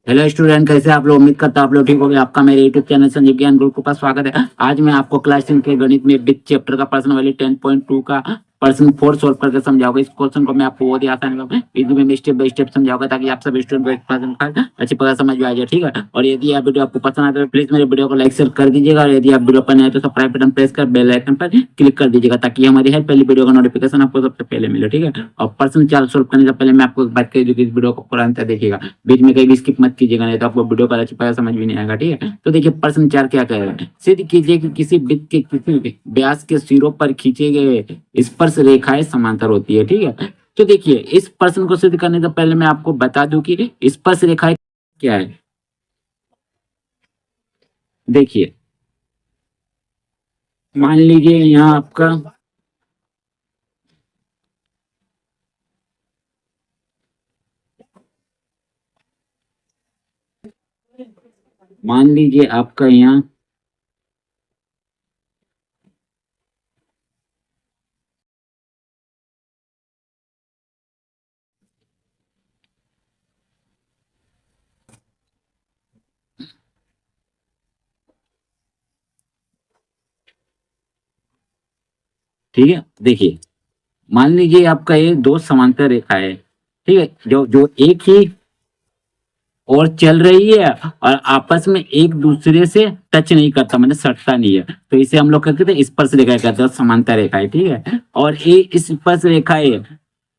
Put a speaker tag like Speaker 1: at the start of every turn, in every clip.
Speaker 1: Hello student, कैसे आप लोग? उम्मीद करता हूं आप लोग ठीक हो गए। आपका मेरे यूट्यूब चैनल संजीव ज्ञान गुरु के पास स्वागत है। आज मैं आपको क्लास 10 के गणित में वित्त चैप्टर का प्रश्न वाली 10.2 का प्रश्न 4 सॉल्व करके समझाऊंगा। इस क्वेश्चन को मैं आपको बहुत ही आसानी में स्टेप बाय स्टेप समझाऊंगा, ताकि आप सब स्टूडेंट को एक प्रश्न का अच्छी प्रकार समझ में आ जाए। ठीक है, और यदि आप वीडियो आपको पसंद आता है तो प्लीज मेरे वीडियो को लाइक शेयर कर दीजिएगा, और यदि आप वीडियो पर नए तो सब्सक्राइब बटन प्रेस कर बेल आइकन पर क्लिक कर दीजिएगा, ताकि हमारी हर पहली वीडियो का नोटिफिकेशन आपको सबसे पहले मिले। ठीक है, और प्रश्न 4 सॉल्व करने से पहले मैं आपको एक बात कह दूं कि इस वीडियो को पूरा अंत तक देखिएगा, बीच में कहीं भी स्किप मत कीजिएगा, नहीं तो आपको वीडियो का अच्छी तरह समझ में नहीं आएगा। ठीक है, तो देखिए प्रश्न 4 क्या कह रहा है। सिद्ध कीजिए कि किसी वृत्त के किसी व्यास के सिरों पर खींचे गए स्पर्श रेखाएं समांतर होती है। ठीक है, तो देखिए इस प्रश्न को सिद्ध करने से पहले मैं आपको बता दूं कि स्पर्श रेखाएं क्या है। देखिए मान लीजिए यहाँ आपका मान लीजिए आपका यहाँ ठीक है, देखिए मान लीजिए आपका ये दो समांतर रेखा है। ठीक है, जो जो एक ही और चल रही है और आपस में एक दूसरे से टच नहीं करता, मतलब सटता नहीं है, तो इसे हम लोग कहते हैं स्पर्श रेखा कहते हैं, समांतर रेखा है। ठीक है, और ये इस स्पर्श रेखा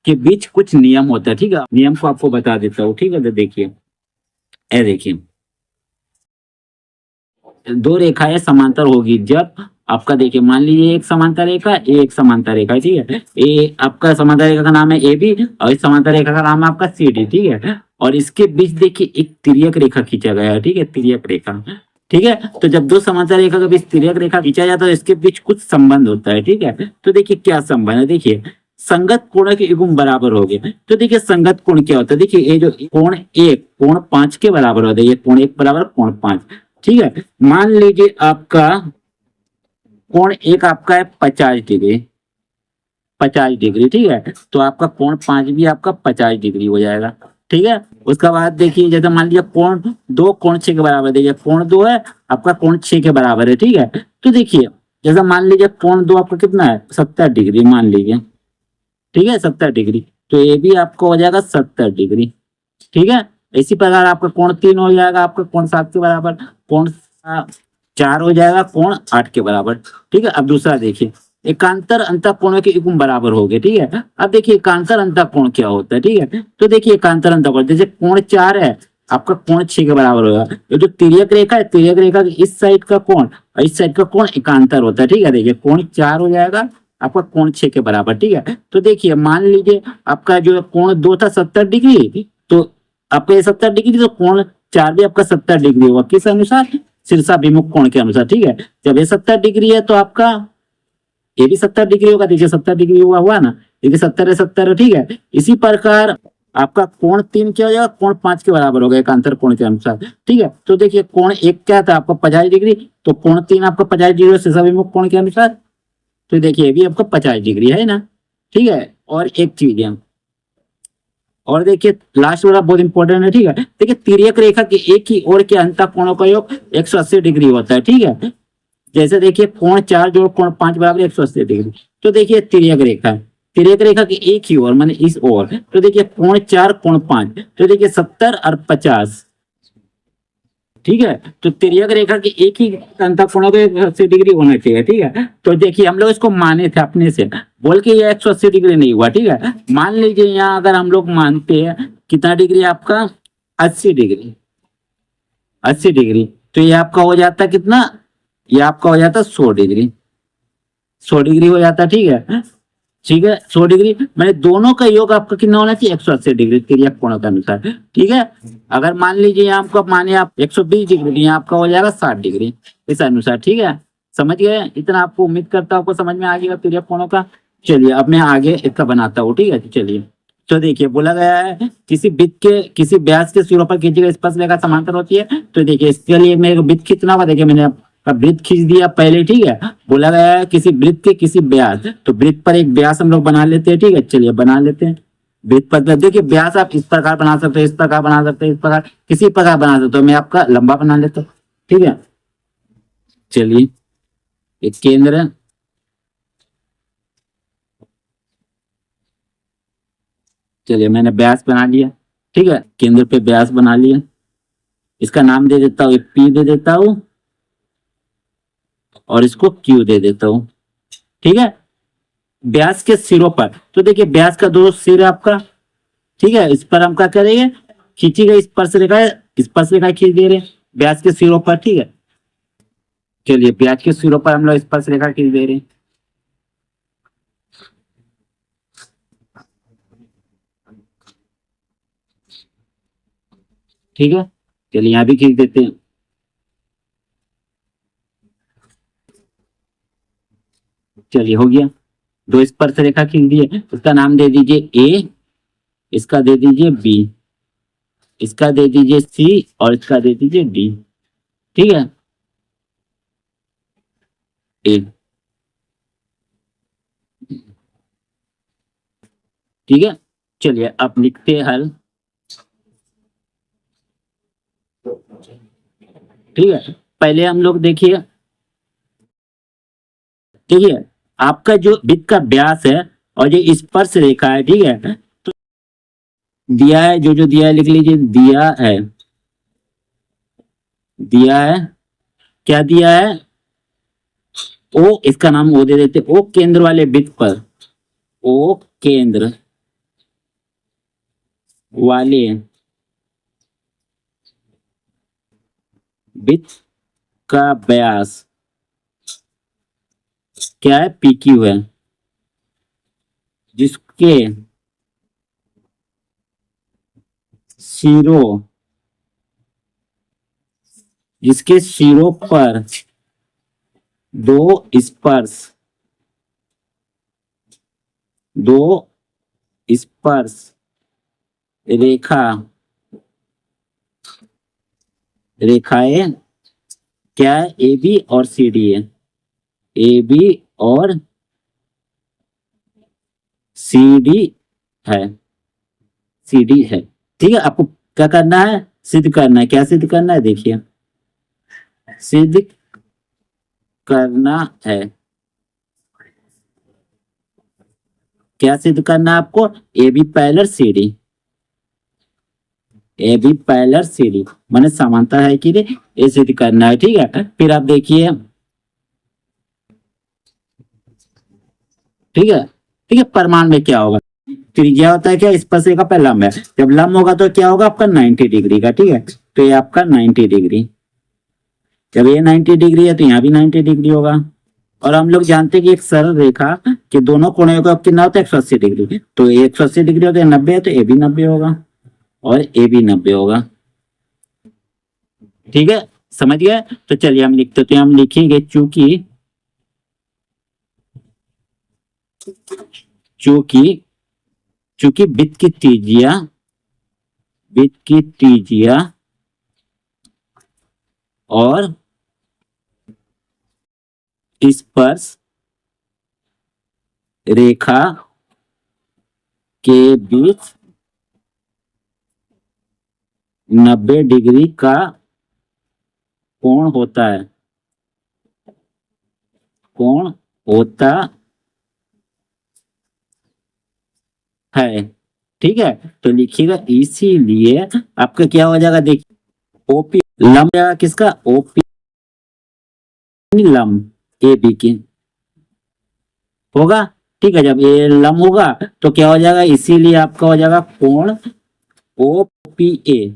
Speaker 1: के बीच कुछ नियम होता है। ठीक है, नियम को आपको बता देता हूँ। ठीक है, तो देखिए ये देखिए दो रेखाएं समांतर होगी जब आपका, देखिए मान लीजिए एक समांतर रेखा, एक समांतर रेखा। ठीक है, ये आपका समांतर रेखा का नाम है ए बी, और इस समांतर रेखा का नाम है आपका सी डी। ठीक है, और इसके बीच देखिए एक तिर्यक रेखा खींचा गया है। ठीक है, तिर्यक रेखा। ठीक है, तो जब दो समांतर रेखा के बीच तिर्यक रेखा खींचा जाता है तो इसके बीच कुछ संबंध होता है। ठीक है, तो देखिए क्या संबंध है। देखिए संगत कोण के युग्म बराबर हो गए। तो देखिए संगत कोण क्या होता है। देखिए ये जो कोण एक कोण 5 के बराबर होता है, ये कोण 1 बराबर कोण 5। ठीक है, मान लीजिए आपका कोण एक आपका है 50 डिग्री, 50 डिग्री। ठीक है, तो आपका कोण 5 भी आपका 50 डिग्री हो जाएगा। ठीक है, उसके बाद देखिए जैसे मान लीजिए कोण 2 कोण 6 के बराबर, देखिए कोण 2 है आपका कोण 6 के बराबर है। ठीक है, तो देखिए जैसा मान लीजिए कोण 2 आपका कितना है 70 डिग्री मान लीजिए। ठीक है, 70 डिग्री, तो ये भी आपको हो जाएगा 70 डिग्री। ठीक है, इसी प्रकार आपका कोण 3 हो जाएगा आपका कोण 7 के बराबर, कोण 4 हो जाएगा कोण 8 के बराबर। ठीक है, अब दूसरा देखिए एकांतर अंतःकोणों के युग्म बराबर हो गए। ठीक है, अब देखिए एकांतर अंतःकोण क्या होता है। ठीक है, तो देखिए एकांतर अंतःकोण जैसे कोण 4 है आपका कोण 6 के बराबर होगा। ये जो तिर्यक रेखा है, तिर्यक रेखा के इस साइड का कोण और इस साइड का कोण एकांतर होता है। ठीक है, देखिए कोण 4 हो जाएगा आपका कोण 6 के बराबर। ठीक है, तो देखिए मान लीजिए आपका जो कोण 2 था 70 डिग्री, तो आपका ये 70 डिग्री, तो कोण 4 भी आपका 70 डिग्री होगा। किस अनुसार? शीर्षाभिमुख कोण के अनुसार। ठीक है, जब ये 70 डिग्री है तो आपका ये भी 70 डिग्री होगा। देखिए 70 डिग्री हुआ ना, देखिए 70 है 70 है। ठीक है, इसी प्रकार आपका कोण 3 क्या हो जाएगा कोण 5 के बराबर होगा एकांतर कोण के अनुसार। ठीक है, तो देखिए कोण 1 क्या था आपका 50 डिग्री, तो कोण 3 आपका 50 डिग्री शीर्षाभिमुख कोण के अनुसार। तो देखिए ये भी आपका 50 डिग्री है ना। ठीक है, और एक चीज है, और देखिए लास्ट वाला बहुत इंपॉर्टेंट है। ठीक है, देखिए तिर्यक रेखा के एक ही ओर के अंतःकोणों का योग 180 डिग्री होता है। ठीक है, जैसे देखिए कोण 4 जोड़ कोण 5 बराबर 180 डिग्री। तो देखिए तिर्यक रेखा है, तिर्यक रेखा के एक ही ओर माने इस ओर, तो देखिए कोण 4 कोण 5, तो देखिए 70 और 50। ठीक है, तो तिर्यक रेखा की एक ही अंतःकोणों को 180 डिग्री होना चाहिए। ठीक है, तो देखिए हम लोग इसको माने थे अपने से, बोल के ये 180 डिग्री नहीं हुआ। ठीक है, मान लीजिए यहाँ अगर हम लोग मानते हैं कितना डिग्री आपका 80 डिग्री, 80 डिग्री, तो ये आपका हो जाता कितना, ये आपका हो जाता 100 डिग्री, 100 डिग्री हो जाता। ठीक है, ठीक है 100 डिग्री मैंने दोनों का योग आपका कितना होना चाहिए 180 डिग्री तिर्यक कोणों के अनुसार। ठीक है, अगर मान लीजिए यहाँ आपको माने आप 120 डिग्री, यहाँ आपका हो जाएगा 60 डिग्री इस अनुसार। ठीक है, समझ गए? इतना आपको उम्मीद करता हूँ आपको समझ में आ गया तिर्यक कोणों का। चलिए अब मैं आगे इसका बनाता हूँ। ठीक है, चलिए तो देखिए बोला गया है किसी वृत्त के किसी व्यास के सिरों पर खींची गई स्पर्श रेखा समांतर होती है। तो देखिए इसके लिए मेरे को वृत्त खींचना होगा। देखिए मैंने वृत्त खींच दिया पहले। ठीक है, बोला गया है किसी वृत्त के किसी व्यास, तो वृत्त पर एक व्यास हम लोग बना लेते हैं। ठीक है, चलिए बना लेते हैं। व्युत्पत्ति में देखिए व्यास आप इस प्रकार बना सकते हो, इस प्रकार बना सकते हो, इस प्रकार किसी प्रकार बना सकते हो। मैं आपका लंबा बना लेता हूँ, ठीक है। चलिए एक केंद्र, चलिए मैंने व्यास बना लिया, ठीक है, केंद्र पे व्यास बना लिया। इसका नाम दे देता हूँ, पी दे देता हूँ और इसको क्यू दे देता हूँ, ठीक है। व्यास के सिरों पर, तो देखिए व्यास का दो सिर है आपका, ठीक है, इस पर हम क्या करेंगे, खींची गई स्पर्श रेखा है, स्पर्श रेखा खींच दे रहे हैं व्यास के सिरों पर, ठीक है। चलिए व्यास के सिरों पर हम लोग स्पर्श रेखा खींच दे रहे हैं, ठीक है। चलिए यहाँ भी खींच देते हैं, चलिए हो गया, दो स्पर्श रेखा खींच दिए। उसका नाम दे दीजिए ए, इसका दे दीजिए बी, इसका दे दीजिए सी और इसका दे दीजिए डी, ठीक है। ए, ठीक है। चलिए अब लिखते हैं हल, ठीक है। पहले हम लोग देखिए, ठीक है, आपका जो वृत्त का व्यास है और ये स्पर्श रेखा है, ठीक है, तो दिया है, जो जो दिया है लिख लीजिए, दिया है, दिया है, क्या दिया है, ओ, इसका नाम ओ दे देते, ओ केंद्र वाले वृत्त पर, ओ केंद्र वाले वृत्त का व्यास क्या है, पी क्यू है, जिसके सिरों, जिसके सिरों पर दो स्पर्श, दो स्पर्श रेखा, रेखाएं क्या है, ए बी और सी डी है, ए बी और सी डी है, सी डी है, ठीक है। आपको क्या करना है, सिद्ध करना है, क्या सिद्ध करना है, देखिए सिद्ध करना है, क्या सिद्ध करना है आपको, A B parallel C D, A B parallel C D माने समांतर है कि नहीं, ये सिद्ध करना है, ठीक है। फिर आप देखिए, ठीक है, ठीक है, प्रमाण में क्या होगा, त्रिज्या होता है क्या, स्पर्श रेखा पे लंब है, जब लंब होगा तो क्या होगा आपका 90 डिग्री का, ठीक है। तो ये आपका 90 डिग्री, जब ये 90 डिग्री है तो यहाँ भी 90 डिग्री होगा। और हम लोग जानते हैं कि एक सरल रेखा के दोनों कोणों का कितना होता है, 180 डिग्री, तो 180 डिग्री होता है, 90 है तो ए भी 90 होगा और ए भी 90 होगा, ठीक है, समझ गए। तो चलिए हम लिखते, तो हम लिखेंगे चूंकि, चूंकि, चूंकि वृत्त की त्रिज्या, वृत्त की त्रिज्या और स्पर्श रेखा के बीच 90 डिग्री का कोण होता है, कोण होता है, ठीक है। तो लिखिएगा, इसीलिए आपका क्या हो जाएगा, देखिए ओपी लंब जाएगा किसका, ओपी लंब ए बी की होगा, ठीक है। जब ये लंब होगा तो क्या हो जाएगा, इसीलिए आपका हो जाएगा कोण O P A,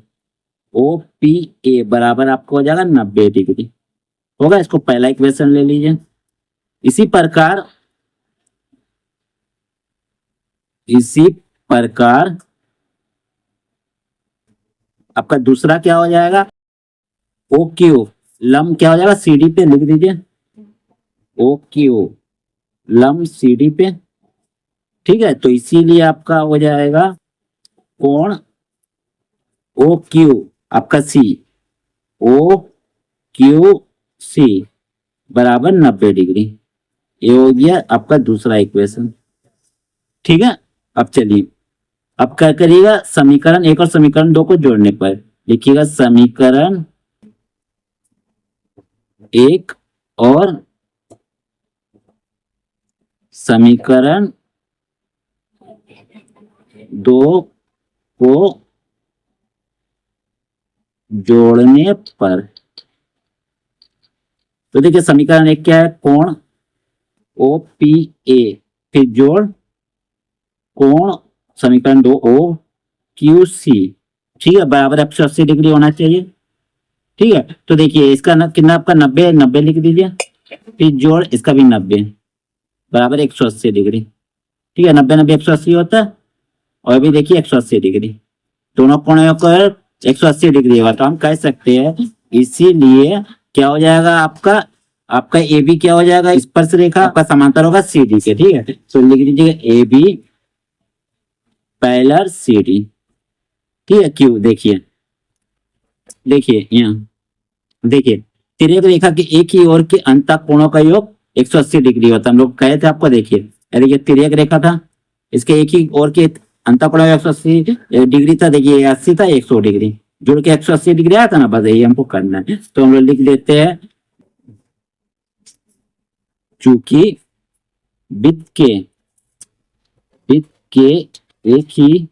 Speaker 1: O P A बराबर आपका हो जाएगा 90 डिग्री होगा। इसको पहला इक्वेशन ले लीजिए। इसी प्रकार, इसी प्रकार आपका दूसरा क्या हो जाएगा, ओ क्यू लंब क्या हो जाएगा, सी डी पे लिख दीजिए, ओ क्यू लंब सी डी पे, ठीक है। तो इसीलिए आपका हो जाएगा कोण ओ क्यू आपका सी, ओ क्यू सी बराबर 90 डिग्री, ये हो गया आपका दूसरा इक्वेशन, ठीक है। अब चलिए अब क्या करिएगा, समीकरण 1 और समीकरण 2 को जोड़ने पर लिखिएगा समीकरण 1 और समीकरण 2 को जोड़ने पर। तो देखिए समीकरण 1 क्या है, कोण OPA, फिर जोड़ कोण समीकरण 2 OQC, ठीक है, बराबर 180 डिग्री होना चाहिए। ठीक है, तो देखिए इसका कितना आपका 90 90 लिख दीजिए, फिर जोड़ इसका भी 90 बराबर 180 डिग्री। ठीक है, 90 90 180 होता है, और अभी देखिए 180 डिग्री, दोनों कोणों का 180 डिग्री होगा। तो हम कह सकते हैं इसीलिए क्या हो जाएगा आपका आपका ए बी क्या हो जाएगा, स्पर्श रेखा आपका समांतर होगा सी डी के। ठीक है, तो लिख दीजिएगा A B parallel C D. ठीक है, क्यों, देखिए देखिए यहाँ देखिए तिर्यक रेखा के एक ही ओर के अंत कोणों का योग 180 डिग्री होता है। हम लोग कहे थे आपको, देखिए देखिए तिर्यक रेखा था, इसके एक ही ओर के अंत कोण 180 डिग्री था, देखिए 80 था 100 डिग्री, जुड़ के 180 डिग्री आया था ना, बस यही हमको करना है। तो हम लोग लिख देते हैं चूंकि वृत्त के एक ही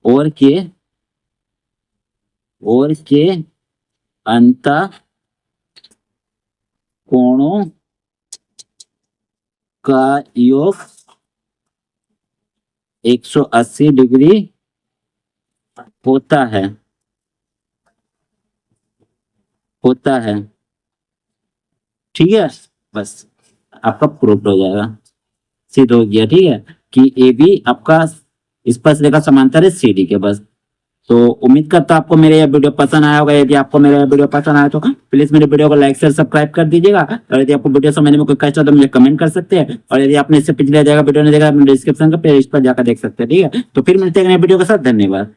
Speaker 1: ओर के अंत कोणों का योग 180 डिग्री होता है ठीक है, बस आपका प्रूफ हो जाएगा, सिद्ध हो गया। ठीक है, कि ए बी आपका स्पर्श रेखा समांतर है सी डी के। बस, तो उम्मीद करता हूं आपको मेरा यह वीडियो पसंद आया होगा। यदि आपको मेरा वीडियो पसंद आया तो प्लीज मेरे वीडियो को लाइक शेयर सब्सक्राइब कर दीजिएगा, और यदि आपको वीडियो समझने में कोई कष्ट हो तो मुझे कमेंट कर सकते हैं, और यदि आपने इससे पिछले जगह वीडियो नहीं देखा, डिस्क्रिप्शन का पेज पर जाकर देख सकते हैं। ठीक है, तो फिर मिलते हैं नए वीडियो के साथ, धन्यवाद।